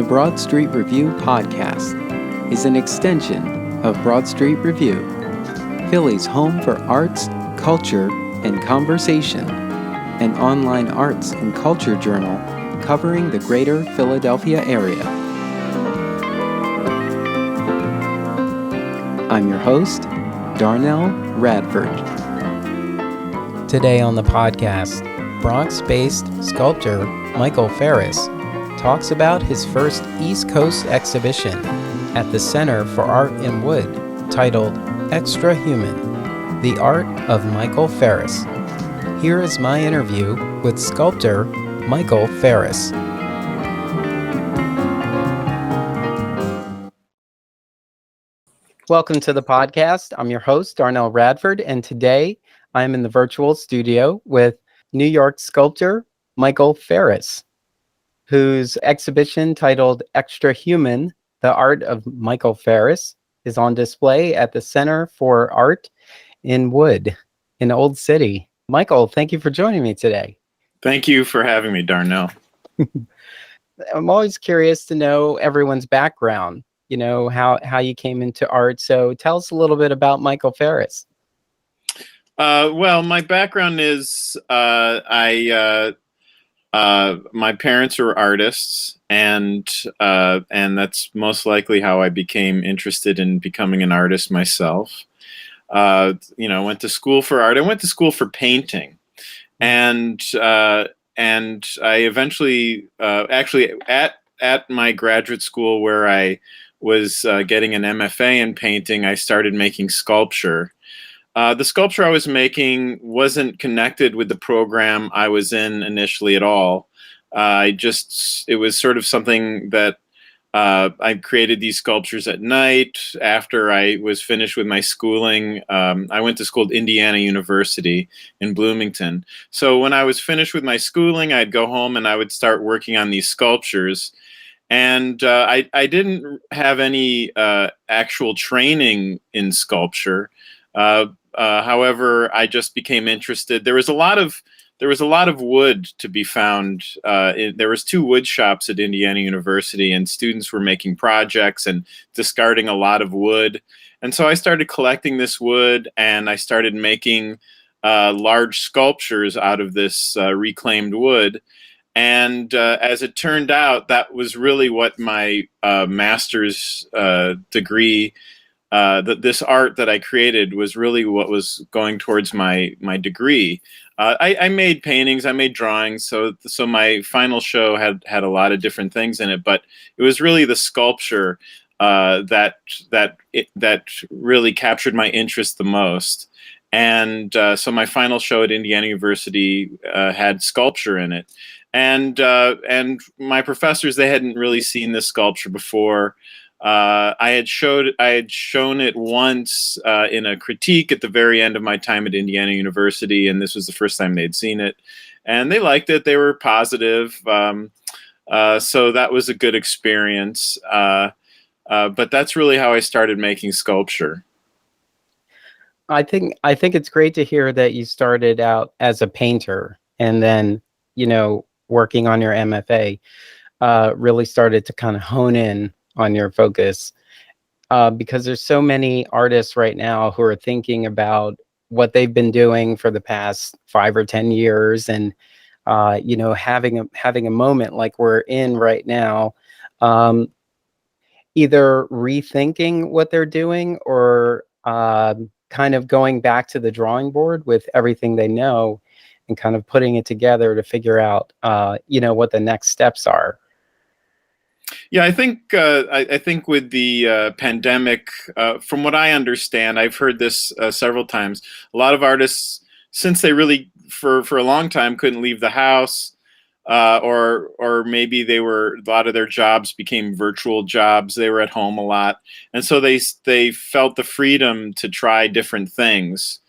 The Broad Street Review podcast is an extension of Broad Street Review, Philly's home for arts, culture, and conversation, an online arts and culture journal covering the greater Philadelphia area. I'm your host, Darnell Radford. Today on the podcast, Bronx-based sculptor Michael Ferris talks about his first East Coast exhibition at the Center for Art in Wood titled Extra Human, The Art of Michael Ferris. Here is my interview with sculptor Michael Ferris. Welcome to the podcast. I'm your host, Darnell Radford, and today I'm in the virtual studio with New York sculptor Michael Ferris, whose exhibition titled Extra Human, The Art of Michael Ferris, is on display at the Center for Art in Wood in Old City. Michael, thank you for joining me today. Thank you for having me, Darnell. I'm always curious to know everyone's background, how you came into art. So tell us a little bit about Michael Ferris. Well, my background is my parents are artists, and that's most likely how I became interested in becoming an artist myself. Went to school for art. I went to school for painting, and I eventually, actually, at my graduate school where I was getting an MFA in painting, I started making sculpture. The sculpture I was making wasn't connected with the program I was in initially at all. It was sort of something that I created these sculptures at night after I was finished with my schooling. I went to school at Indiana University in Bloomington. So when I was finished with my schooling, I'd go home and I would start working on these sculptures. And I didn't have any actual training in sculpture. However, I just became interested. There was a lot of wood to be found. There was 2 wood shops at Indiana University, and students were making projects and discarding a lot of wood. And so I started collecting this wood, and I started making large sculptures out of this reclaimed wood. And as it turned out, that was really what my master's degree. This art that I created was really what was going towards my degree. I made paintings, I made drawings, so my final show had a lot of different things in it, but it was really the sculpture that really captured my interest the most. And so my final show at Indiana University had sculpture in it, and my professors, they hadn't really seen this sculpture before. I had shown it once in a critique at the very end of my time at Indiana University, and this was the first time they'd seen it, and they liked it. They were positive, so that was a good experience. But that's really how I started making sculpture. I think it's great to hear that you started out as a painter, and then working on your MFA really started to kind of hone in on your focus, because there's so many artists right now who are thinking about what they've been doing for the past 5 or 10 years, and having a moment like we're in right now, either rethinking what they're doing or kind of going back to the drawing board with everything they know and kind of putting it together to figure out what the next steps are. Yeah, I think with the pandemic, from what I understand, I've heard this several times. A lot of artists, since they really for a long time couldn't leave the house, or maybe a lot of their jobs became virtual jobs. They were at home a lot, and so they felt the freedom to try different things,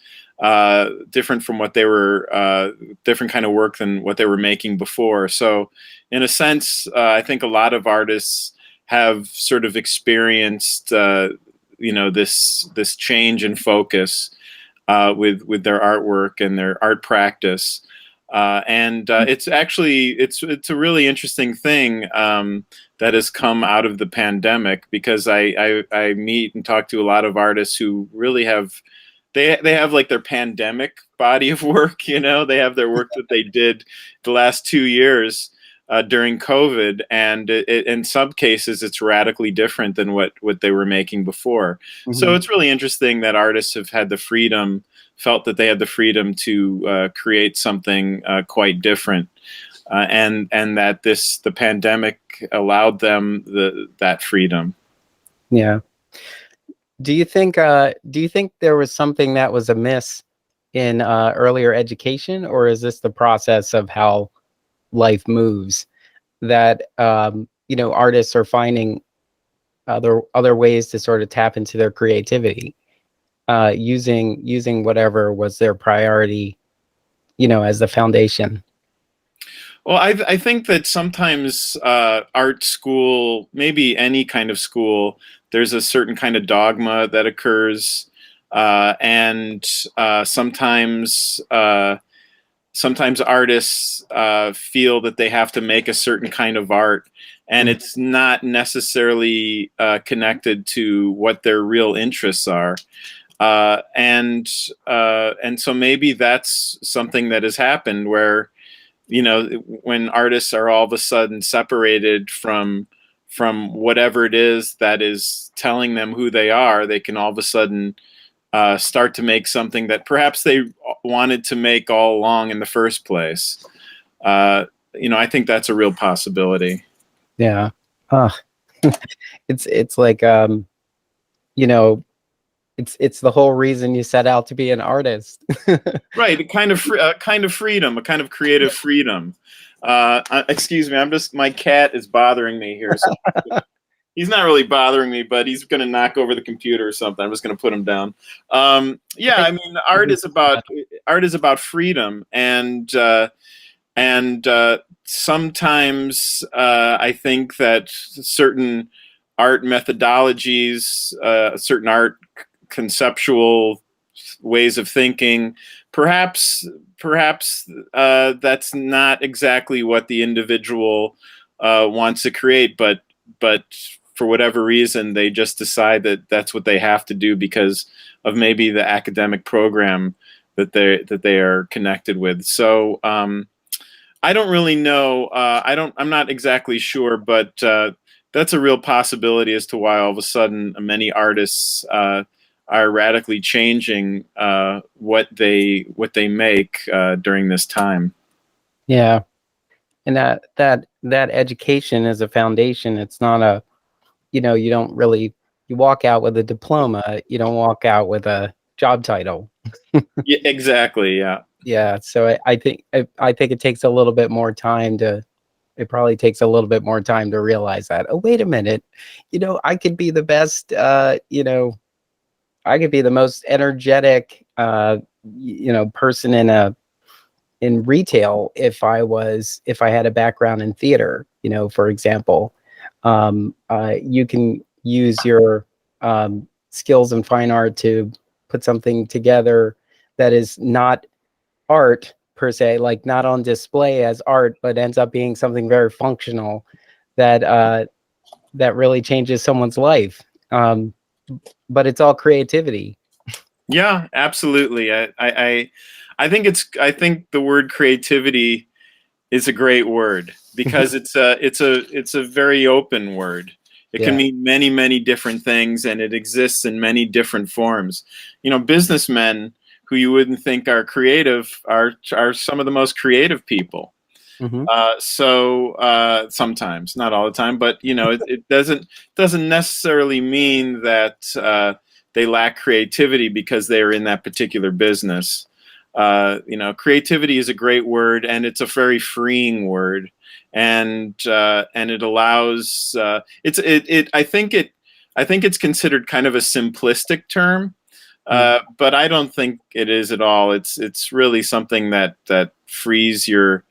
different from what they were, different kind of work than what they were making before. So in a sense, I think a lot of artists have sort of experienced, this change in focus with their artwork and their art practice. It's actually it's a really interesting thing that has come out of the pandemic, because I meet and talk to a lot of artists who really have they have like their pandemic body of work. You know, they have their work that they did the last 2 years during COVID, and in some cases it's radically different than what they were making before. So Hmm. it's really interesting that artists have had the freedom, felt that they had the freedom to create something quite different, and that the pandemic allowed them that freedom. Yeah. Do you think there was something that was amiss in earlier education, or is this the process of how life moves that artists are finding other ways to sort of tap into their creativity, using whatever was their priority, as the foundation? Well, I think that sometimes art school, maybe any kind of school, there's a certain kind of dogma that occurs, and sometimes artists feel that they have to make a certain kind of art, and Mhm. it's not necessarily connected to what their real interests are. And so maybe that's something that has happened, where when artists are all of a sudden separated from whatever it is that is telling them who they are, they can all of a sudden start to make something that perhaps they wanted to make all along in the first place. I think that's a real possibility. Yeah. uh, it's like, you know it's the whole reason you set out to be an artist. Right, a kind of freedom, a kind of creative freedom. Excuse me, my cat is bothering me here, so he's not really bothering me, but he's going to knock over the computer or something. I'm just going to put him down. I Yeah, think I mean, art is about freedom, and sometimes I think that certain art methodologies, certain art conceptual ways of thinking, perhaps that's not exactly what the individual wants to create, but for whatever reason they just decide that that's what they have to do because of maybe the academic program that they are connected with. So I don't really know. I'm not exactly sure, but that's a real possibility as to why all of a sudden many artists are radically changing what they make during this time. Yeah. And that education is a foundation. It's not a, you don't really, you walk out with a diploma, you don't walk out with a job title. Yeah, exactly. Yeah. Yeah, so I think it takes a little bit more time to it probably takes a little bit more time to realize that, oh, wait a minute, I could be the best, I could be the most energetic, person in retail if I had a background in theater, for example. You can use your skills in fine art to put something together that is not art per se, like not on display as art, but ends up being something very functional that that really changes someone's life. But it's all creativity. Yeah, absolutely. I think the word creativity is a great word because it's a very open word. It can Yeah. mean many, many different things, and it exists in many different forms. Businessmen who you wouldn't think are creative are some of the most creative people. Hmm. So sometimes, not all the time, but it doesn't necessarily mean that they lack creativity because they are in that particular business. Creativity is a great word, and it's a very freeing word, and it allows. It's it, it I think it's considered kind of a simplistic term, but I don't think it is at all. It's really something that frees your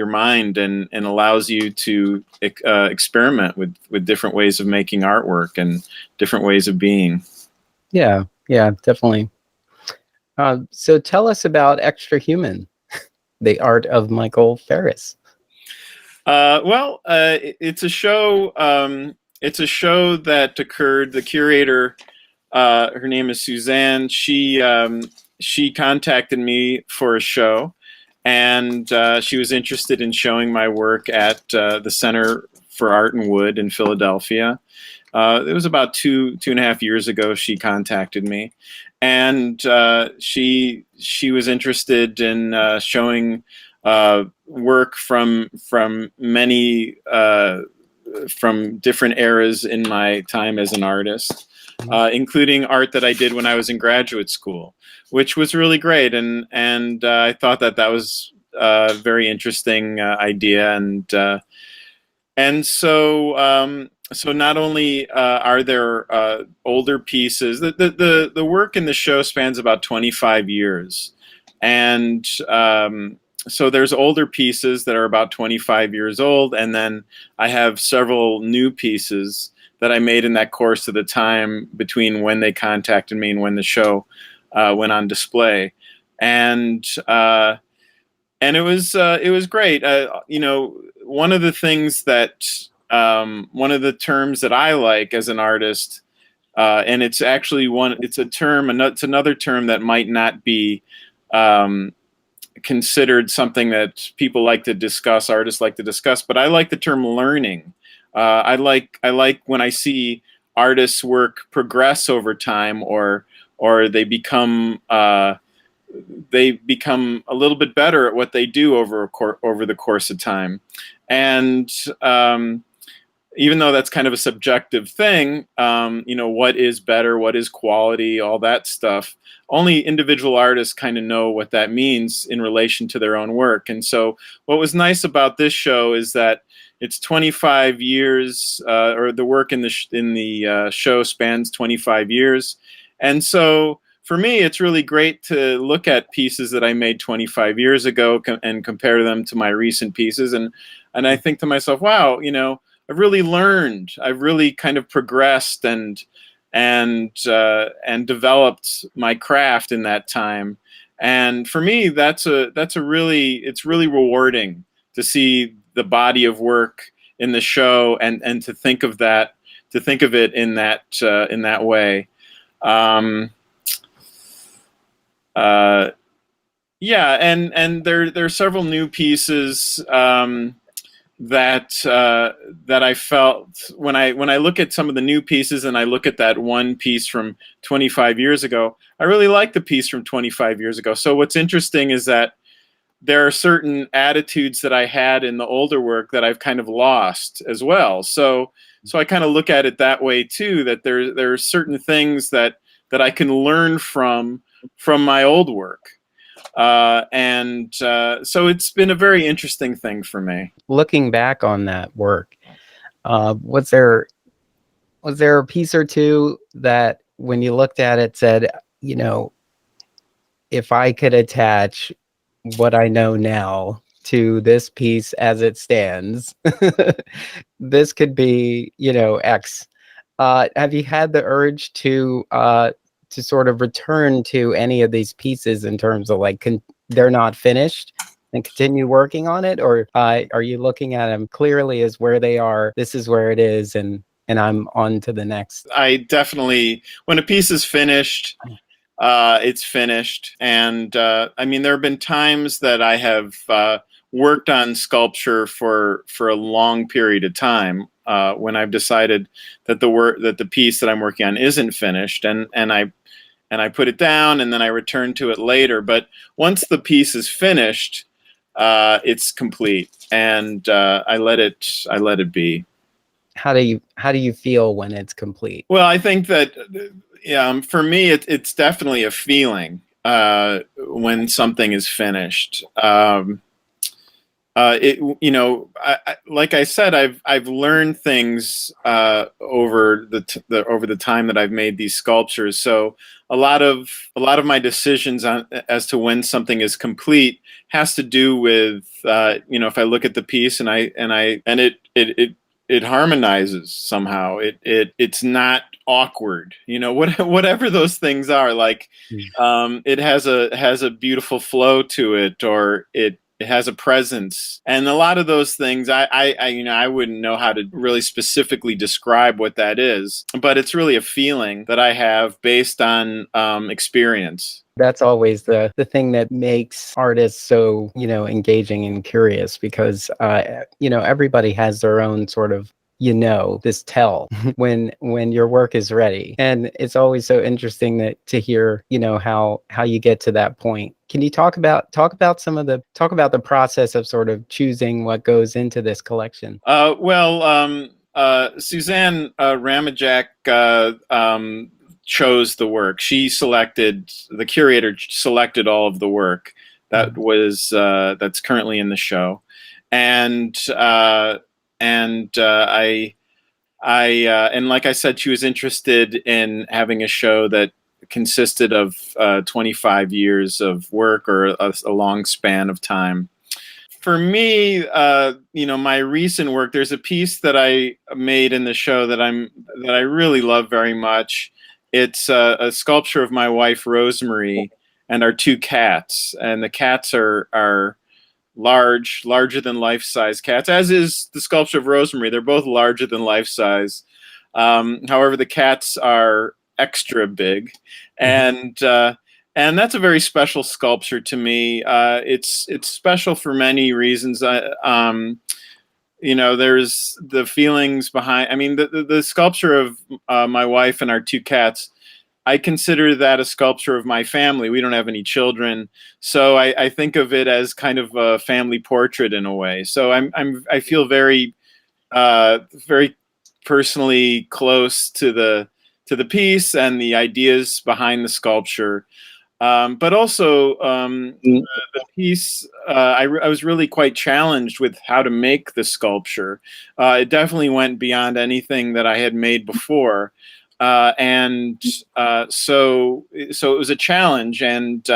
mind and allows you to experiment with different ways of making artwork and different ways of being. Yeah, yeah, definitely. So tell us about Extra Human, the art of Michael Ferris. It's a show. It's a show that occurred. The curator, her name is Suzanne. She contacted me for a show, and she was interested in showing my work at the Center for Art and Wood in Philadelphia. It was about 2.5 years ago. She contacted me, and she was interested in showing work from many from different eras in my time as an artist, including art that I did when I was in graduate school, which was really great. And I thought that that was a very interesting idea. So not only are there older pieces, the work in the show spans about 25 years. And so there's older pieces that are about 25 years old. And then I have several new pieces that I made in that course of the time between when they contacted me and when the show went on display. And it was great. One of the things that one of the terms that I like as an artist, and it's actually it's a term, and it's another term that might not be considered something that people like to discuss, artists like to discuss, but I like the term learning. I like when I see artists' work progress over time, or they become a little bit better at what they do over the course of time. And even though that's kind of a subjective thing, what is better, what is quality, all that stuff, only individual artists kind of know what that means in relation to their own work. And so what was nice about this show is that it's 25 years, or the work in the show spans 25 years. And so for me, it's really great to look at pieces that I made 25 years ago and compare them to my recent pieces. And I think to myself, wow, I've really learned. I've really kind of progressed and developed my craft in that time. And for me, it's really rewarding to see the body of work in the show and to think of it in that way. Yeah, and there are several new pieces that I felt when I look at some of the new pieces, and I look at that one piece from 25 years ago. I really like the piece from 25 years ago. So what's interesting is that there are certain attitudes that I had in the older work that I've kind of lost as well. So I kind of look at it that way too, that there are certain things that I can learn from my old work. So it's been a very interesting thing for me. Looking back on that work, was there a piece or two that when you looked at it said, if I could attach what I know now to this piece as it stands, this could be, X. Have you had the urge to sort of return to any of these pieces in terms of they're not finished and continue working on it? Or are you looking at them clearly as where they are, this is where it is, and I'm on to the next? I definitely, when a piece is finished, it's finished. And I mean, there have been times that I have worked on sculpture for a long period of time when I've decided that the piece that I'm working on isn't finished, and I put it down, and then I return to it later. But once the piece is finished, it's complete, and I let it be. How do you feel when it's complete? Well, I think that for me, it's definitely a feeling when something is finished. Like I said, I've learned things over the time that I've made these sculptures. So a lot of my decisions as to when something is complete has to do with if I look at the piece and it harmonizes somehow. It's not awkward, you know, whatever those things are. Like, it has a beautiful flow to it, or it has a presence, and a lot of those things you know, I wouldn't know how to really specifically describe what that is, but it's really a feeling that I have based on experience. That's always the thing that makes artists so, you know, engaging and curious, because you know, everybody has their own sort of, you know, this tell when your work is ready. And it's always so interesting that to hear, you know, how you get to that point. Can you talk about the process of sort of choosing what goes into this collection? Suzanne Ramajak chose the work. The curator selected all of the work that's currently in the show, and and like I said, she was interested in having a show that consisted of 25 years of work, or a long span of time. For me, you know, my recent work, there's a piece that I made in the show that I really love very much. It's a sculpture of my wife Rosemary and our two cats, and the cats are larger than life size cats, as is the sculpture of Rosemary. They're both larger than life size. However, the cats are extra big, and that's a very special sculpture to me. It's special for many reasons. You know, there's the feelings behind. I mean, the sculpture of my wife and our two cats, I consider that a sculpture of my family. We don't have any children, so I think of it as kind of a family portrait in a way. So I feel very very personally close to the piece and the ideas behind the sculpture. But also, the piece, I was really quite challenged with how to make the sculpture. It definitely went beyond anything that I had made before. So it was a challenge, and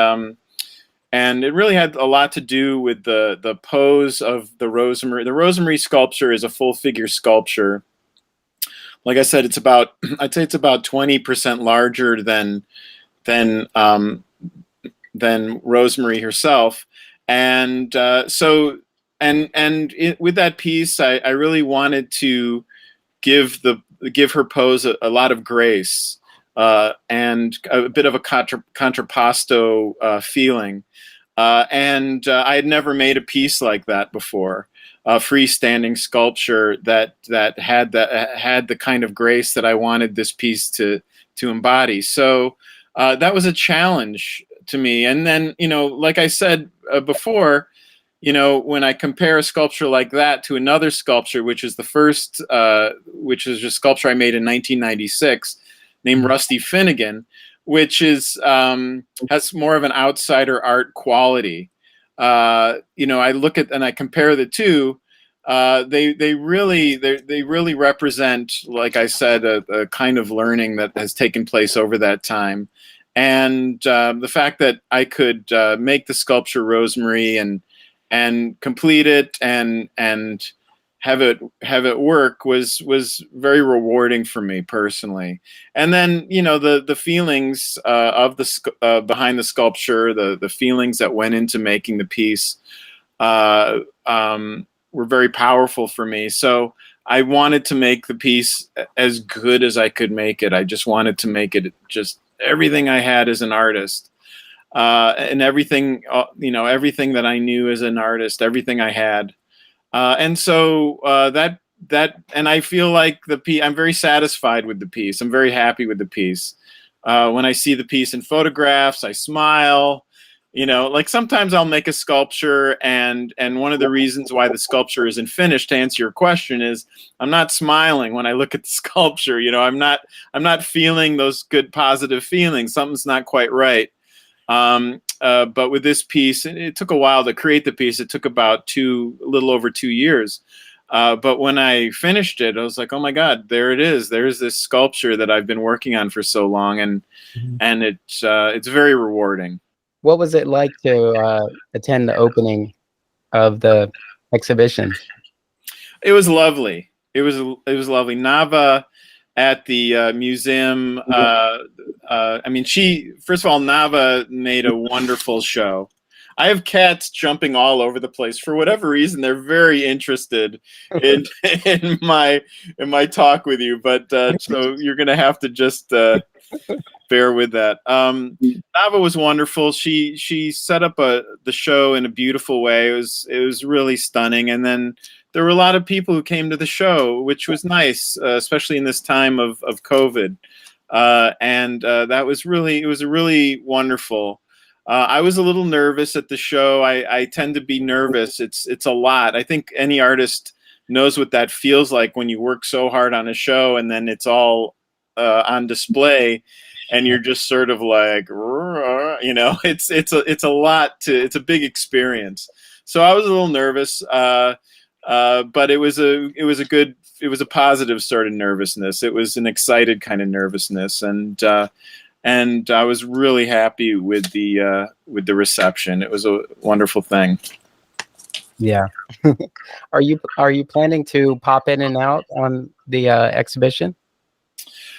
it really had a lot to do with the pose of the Rosemary. The Rosemary sculpture is a full figure sculpture. Like I said, I'd say it's about 20% larger than Rosemary herself, and with that piece, I really wanted to give her pose a lot of grace, and a bit of a contrapposto feeling. I had never made a piece like that before, a freestanding sculpture that had the kind of grace that I wanted this piece to embody. So that was a challenge to me. And then, you know, like I said before, you know, when I compare a sculpture like that to another sculpture, which is a sculpture I made in 1996, named Rusty Finnegan, which is has more of an outsider art quality. You know, I look at and I compare the two. They really represent, like I said, a kind of learning that has taken place over that time, and the fact that I could make the sculpture Rosemary and complete it and have it work was very rewarding for me personally. And then, you know, the feelings of behind the sculpture, the feelings that went into making the piece were very powerful for me. So I wanted to make the piece as good as I could make it. I just wanted to make it just everything I had as an artist, and everything, you know, everything that I knew as an artist, everything I had. And so and I feel like I'm very satisfied with the piece. I'm very happy with the piece. When I see the piece in photographs, I smile. You know, like sometimes I'll make a sculpture, and one of the reasons why the sculpture isn't finished, to answer your question, is I'm not smiling when I look at the sculpture. You know, I'm not feeling those good positive feelings. Something's not quite right. But with this piece, it took a while to create the piece. It took about a little over 2 years. But when I finished it, I was like, oh my God, there it is. There's this sculpture that I've been working on for so long, and it's very rewarding. What was it like to attend the opening of the exhibition? It was lovely. it was lovely. Nava at the museum. I mean, she first of all, Nava made a wonderful show. I have cats jumping all over the place for whatever reason. They're very interested in in my talk with you, but so you're gonna have to just bear with that. Nava was wonderful. She set up the show in a beautiful way. It was really stunning. And then there were a lot of people who came to the show, which was nice, especially in this time of COVID. And that was really it was really wonderful. I was a little nervous at the show. I tend to be nervous. It's a lot. I think any artist knows what that feels like when you work so hard on a show and then it's all on display and you're just sort of like, it's a lot it's a big experience. So I was a little nervous, but it was a positive sort of nervousness. It was an excited kind of nervousness, and I was really happy with the reception. It was a wonderful thing. Yeah. Are you planning to pop in and out on the exhibition?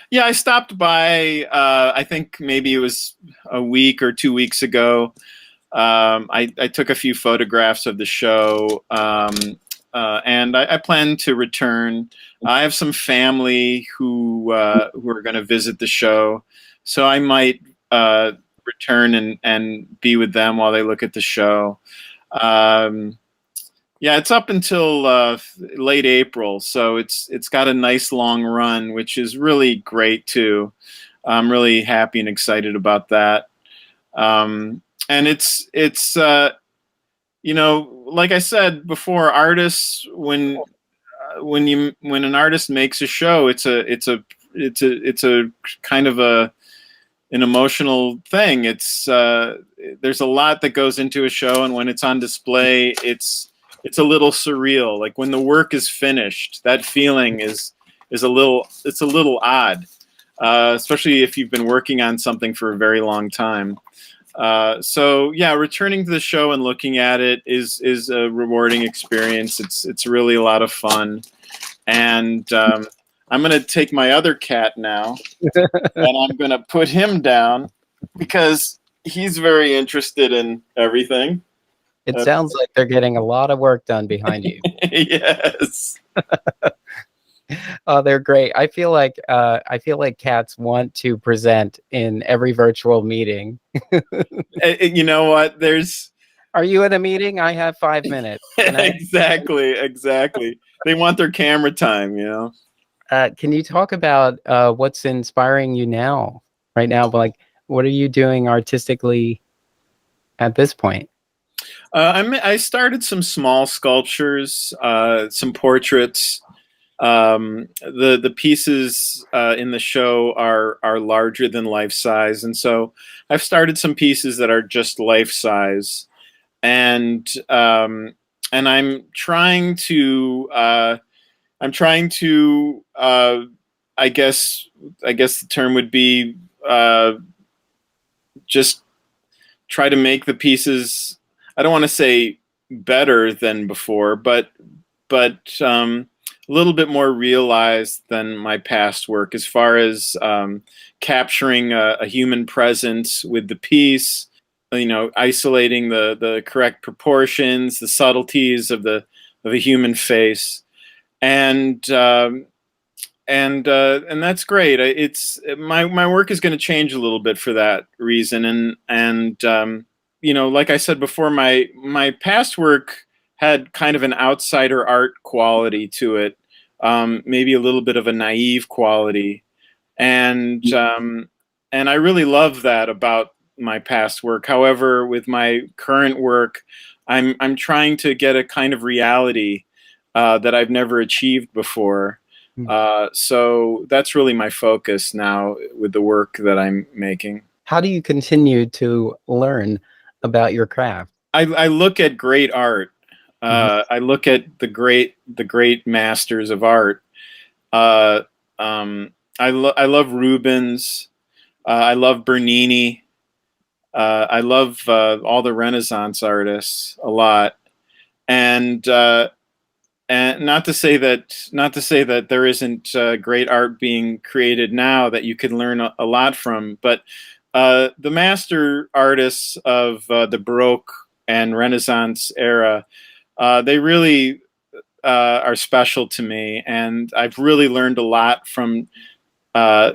Yeah, I stopped by. I think maybe it was a week or 2 weeks ago. I took a few photographs of the show, and I plan to return. I have some family who are going to visit the show, so I might return and be with them while they look at the show. Yeah, it's up until late April, so it's got a nice long run, which is really great too. I'm really happy and excited about that. And it's like I said before, artists when an artist makes a show, it's a kind of an emotional thing. There's a lot that goes into a show, and when it's on display, it's a little surreal. Like when the work is finished, that feeling is a little odd, especially if you've been working on something for a very long time. So yeah, returning to the show and looking at it is a rewarding experience. It's really a lot of fun, and I'm gonna take my other cat now, and I'm gonna put him down because he's very interested in everything. It sounds like they're getting a lot of work done behind you. Yes. Oh, they're great. I feel like cats want to present in every virtual meeting. You know what? Are you at a meeting? I have 5 minutes. Exactly. They want their camera time, Can you talk about what's inspiring you right now? Like, what are you doing artistically at this point? I started some small sculptures, some portraits. The pieces in the show are larger than life size, and so I've started some pieces that are just life size, and I'm trying to I guess the term would be just try to make the pieces. I don't want to say better than before, but a little bit more realized than my past work as far as capturing a human presence with the piece, isolating the correct proportions, the subtleties of a human face, and that's great. It's my work is going to change a little bit for that reason, and like I said before, my past work had kind of an outsider art quality to it, maybe a little bit of a naive quality, and I really love that about my past work. However, with my current work, I'm trying to get a kind of reality that I've never achieved before. So that's really my focus now with the work that I'm making. How do you continue to learn about your craft? I look at great art. I look at the great masters of art. I love Rubens. I love Bernini. I love all the Renaissance artists a lot, and and not to say that there isn't great art being created now that you can learn a lot from, but the master artists of the Baroque and Renaissance era, they really are special to me, and I've really learned a lot from uh,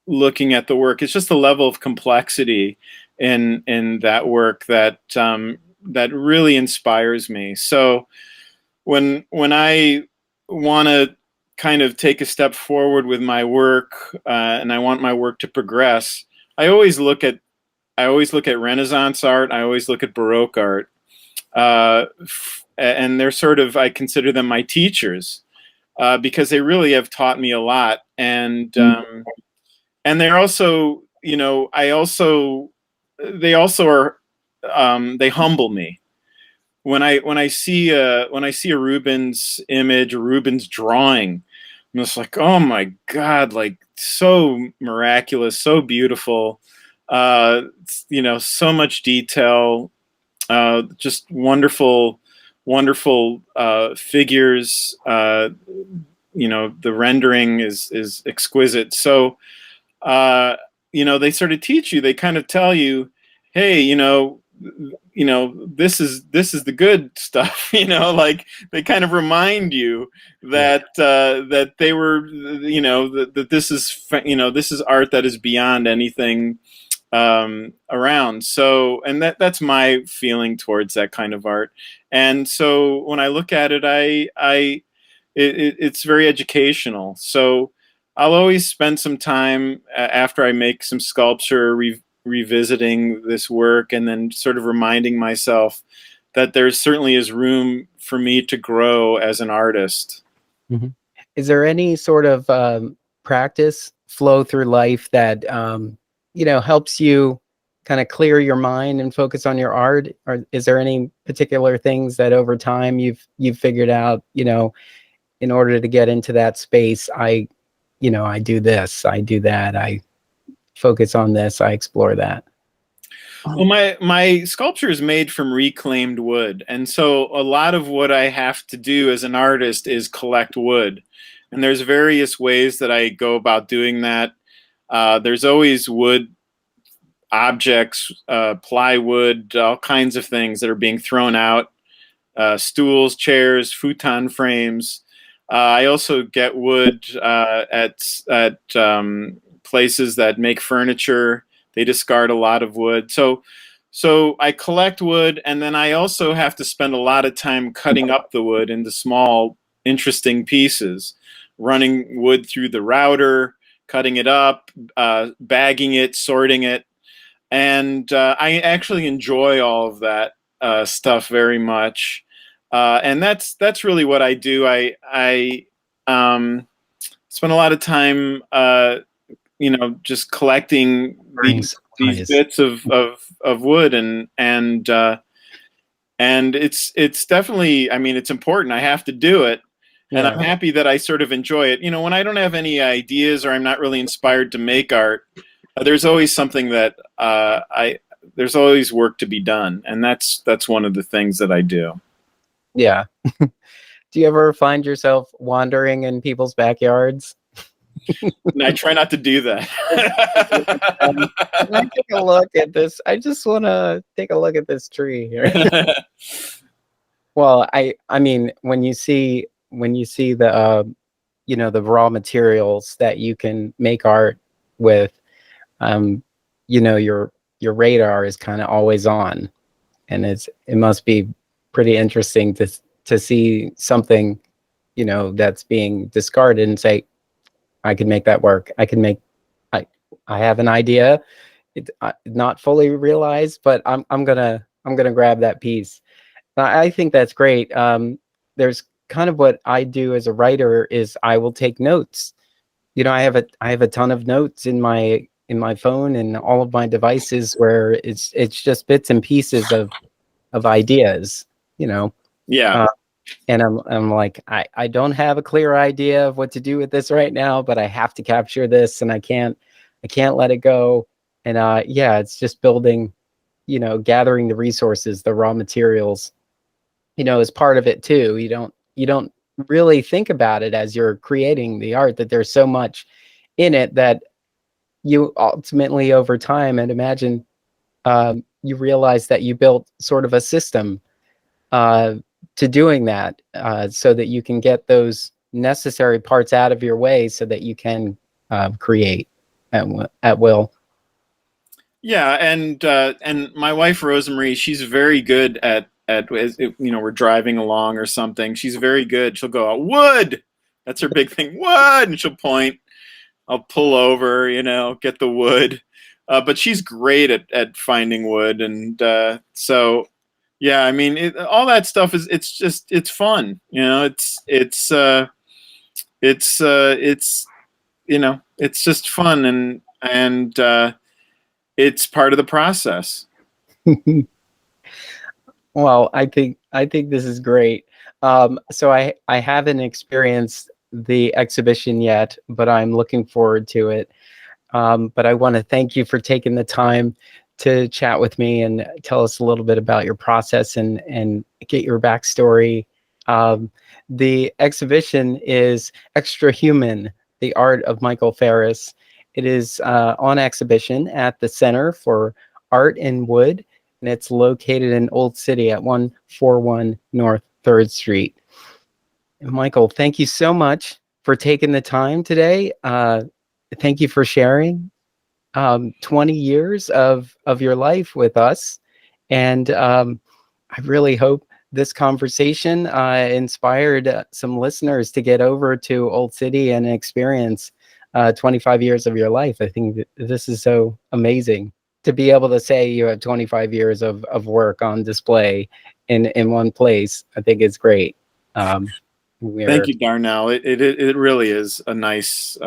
looking at the work. It's just the level of complexity in that work that that really inspires me. So when I want to kind of take a step forward with my work, and I want my work to progress, I always look at Renaissance art. I always look at Baroque art, and they're sort of, I consider them my teachers, because they really have taught me a lot, and they're also, I also they also are, they humble me. When I see a Rubens image, a Rubens drawing, I'm just like, oh my God, like so miraculous, so beautiful, so much detail, just wonderful, wonderful figures. The rendering is exquisite. So, they sort of teach you. They kind of tell you, hey, this is the good stuff. Like they kind of remind you that that they were, that this is art that is beyond anything around. So, and that's my feeling towards that kind of art. And so when I look at it, it's very educational. So I'll always spend some time after I make some sculpture revisiting this work, and then sort of reminding myself that there certainly is room for me to grow as an artist. Mhm. Is there any sort of practice flow through life that helps you kind of clear your mind and focus on your art? Or is there any particular things that over time you've figured out, in order to get into that space, I do this, I do that, I focus on this, I explore that? Well, my sculpture is made from reclaimed wood, and so a lot of what I have to do as an artist is collect wood. And there's various ways that I go about doing that. There's always wood objects, plywood, all kinds of things that are being thrown out, stools, chairs, futon frames. I also get wood at places that make furniture. They discard a lot of wood. So I collect wood, and then I also have to spend a lot of time cutting up the wood into small, interesting pieces, running wood through the router, cutting it up, bagging it, sorting it. And I actually enjoy all of that stuff very much. And that's really what I do. I spend a lot of time, just collecting these bits of wood, and it's definitely, I mean, it's important. I have to do it, and Yeah. I'm happy that I sort of enjoy it. When I don't have any ideas, or I'm not really inspired to make art, there's always something that there's always work to be done, and that's one of the things that I do. Yeah. Do you ever find yourself wandering in people's backyards? And I try not to do that. Can I take a look at this? I just want to take a look at this tree here. Well, I mean, when you see the the raw materials that you can make art with, your radar is kind of always on, and it must be pretty interesting to see something that's being discarded and say, I can make that work. I have an idea. It's not fully realized, but I'm gonna grab that piece. I think that's great. There's kind of what I do as a writer is I will take notes. I have a ton of notes in my phone and all of my devices where it's just bits and pieces of ideas. Yeah. And I'm like, I don't have a clear idea of what to do with this right now, but I have to capture this, and I can't let it go. And yeah, it's just building, gathering the resources, the raw materials, is part of it too. don't really think about it as you're creating the art, that there's so much in it that you ultimately over time, and imagine, you realize that you built sort of a system to doing that, so that you can get those necessary parts out of your way so that you can create at will. Yeah, and my wife Rosemary, she's very good at we're driving along or something. She's very good. She'll go, wood. That's her big thing, wood, and she'll point. I'll pull over, get the wood. But she's great at finding wood, and so yeah, I mean, all that stuff it's fun, it's just fun, and it's part of the process. Well, I think this is great. So I haven't experienced the exhibition yet, but I'm looking forward to it. But I want to thank you for taking the time to chat with me and tell us a little bit about your process and get your backstory. The exhibition is Extra Human, the Art of Michael Ferris. It is on exhibition at the Center for Art in Wood, and it's located in Old City at 141 North 3rd Street. Michael, thank you so much for taking the time today. Thank you for sharing 20 years of your life with us. And I really hope this conversation inspired some listeners to get over to Old City and experience 25 years of your life. I think this is so amazing to be able to say you have 25 years of work on display in one place. I think it's great. Thank you, Darnell. It really is a nice.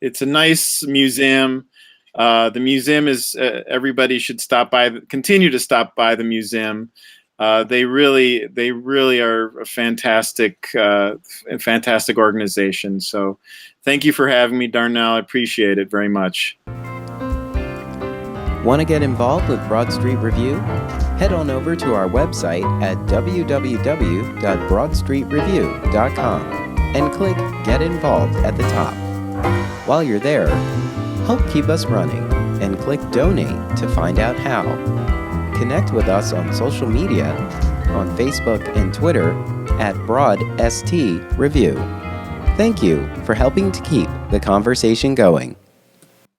It's a nice museum. The museum is everybody should continue to stop by the museum. They really are a fantastic organization. So thank you for having me, Darnell. I appreciate it very much. Want to get involved with Broad Street Review? Head on over to our website at www.broadstreetreview.com and click Get Involved at the top. While you're there, help keep us running and click Donate to find out how. Connect with us on social media, on Facebook and Twitter at BroadST Review. Thank you for helping to keep the conversation going.